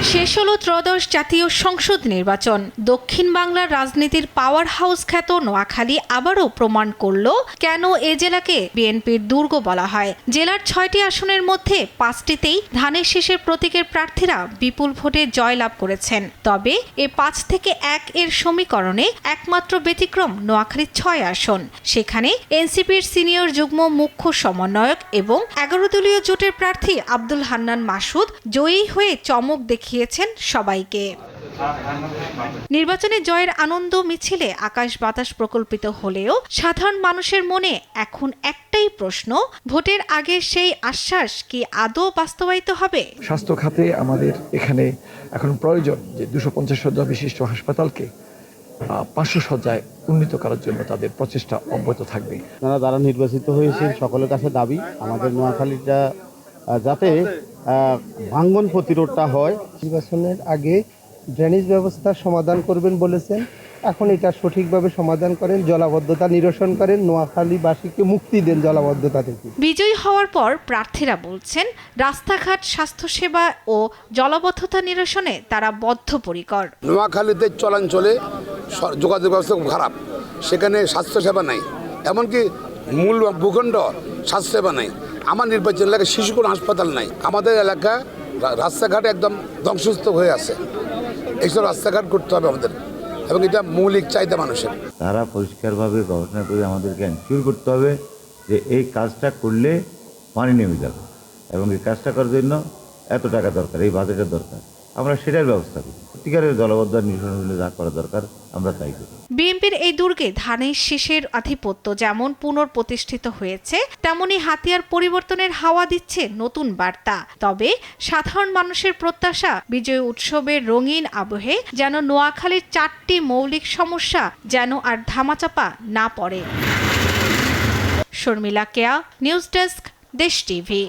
শেষ হলো ত্রয়োদশ জাতীয় সংসদ নির্বাচন। দক্ষিণ বাংলার রাজনীতির পাওয়ার হাউস খ্যাত নোয়াখালী আবারও প্রমাণ করল কেন এ জেলাকে বিএনপির দুর্গ বলা হয়। জেলার ৬টি আসনের মধ্যে ৫টিতেই ধানের শীষের প্রতীকের প্রার্থীরা বিপুল ভোটে জয়লাভ করেছেন। তবে এ ৫ থেকে ১ এর সমীকরণে একমাত্র ব্যতিক্রম নোয়াখালীর ৬ আসন। সেখানে এনসিপির সিনিয়র যুগ্ম মুখ্য সমন্বয়ক এবং ১১ দলীয় জোটের প্রার্থী আব্দুল হান্নান মাসুদ জয়ী হয়ে চমক দেখিয়েছেন সবাইকে। নির্বাচনে জয়ের আনন্দ মিছিলে আকাশ বাতাস প্রকল্পিত হলেও সাধারণ মানুষের মনে এখন একটাই প্রশ্ন, ভোটের আগে সেই আশ্বাস কি আদৌ বাস্তবায়িত হবে? স্বাস্থ্য খাতে আমাদের এখানে এখন প্রয়োজন যে ২৫০ শয্যা বিশিষ্ট হাসপাতালকে ৫০০ শয্যায় উন্নীত করার জন্য তাদের প্রচেষ্টা অব্যাহত থাকবে। যারা নির্বাচিত হয়েছে সকলের কাছে দাবি আমাদের নোয়াখালীটা যাতে ভাঙ্গন প্রতিরোধটা হয়। নির্বাচনের আগে ড্রেনেজ ব্যবস্থার সমাধান করবেন বলেছেন, এখন এটা সঠিকভাবে সমাধান করেন, জলাবদ্ধতা নিরসন করেন, নোয়াখালীবাসীকে মুক্তি দেন জলাবদ্ধতা থেকে। বিজয়ী হওয়ার পর প্রার্থীরা বলছেন রাস্তাঘাট, স্বাস্থ্যসেবা ও জলাবদ্ধতা নিরসনে তারা বদ্ধপরিকর। নোয়াখালীতে চলাঞ্চলে যোগাযোগ ব্যবস্থা খুব খারাপ, সেখানে স্বাস্থ্যসেবা নাই, এমনকি মূল ভূখণ্ড স্বাস্থ্যসেবা নাই। আমার নির্বাচন এলাকায় শিশু কোনো হাসপাতাল নাই। আমাদের এলাকা রাস্তাঘাট একদম ধ্বংসস্তূপ হয়ে আছে। এইসব রাস্তাঘাট করতে হবে আমাদের, এবং এটা মৌলিক চাহিদা মানুষের। তারা পরিষ্কারভাবে গবেষণা করে আমাদেরকে এনশিওর করতে হবে যে এই কাজটা করলে পানি নেমে যাবে, এবং এই কাজটা করার জন্য এত টাকা দরকার, এই বাজেটের দরকার। আমরা সেটার ব্যবস্থা করি। সত্যিকারের জলাবদ্ধতা নিরসন হলে যা করা দরকার আমরা তাই করি। বিএনপির এই দুর্গে ধানের শীষের আধিপত্য যেমন পুনঃপ্রতিষ্ঠিত হয়েছে, তেমনি হাতিয়ার পরিবর্তনের হাওয়া দিচ্ছে নতুন বার্তা। তবে সাধারণ মানুষের প্রত্যাশা বিজয় উৎসবের রঙিন আবহে যেন নোয়াখালীর 4টি মৌলিক সমস্যা যেন আর ধামাচাপা না পড়ে। শর্মিলা কেয়া, নিউজ ডেস্ক, দেশ টিভি।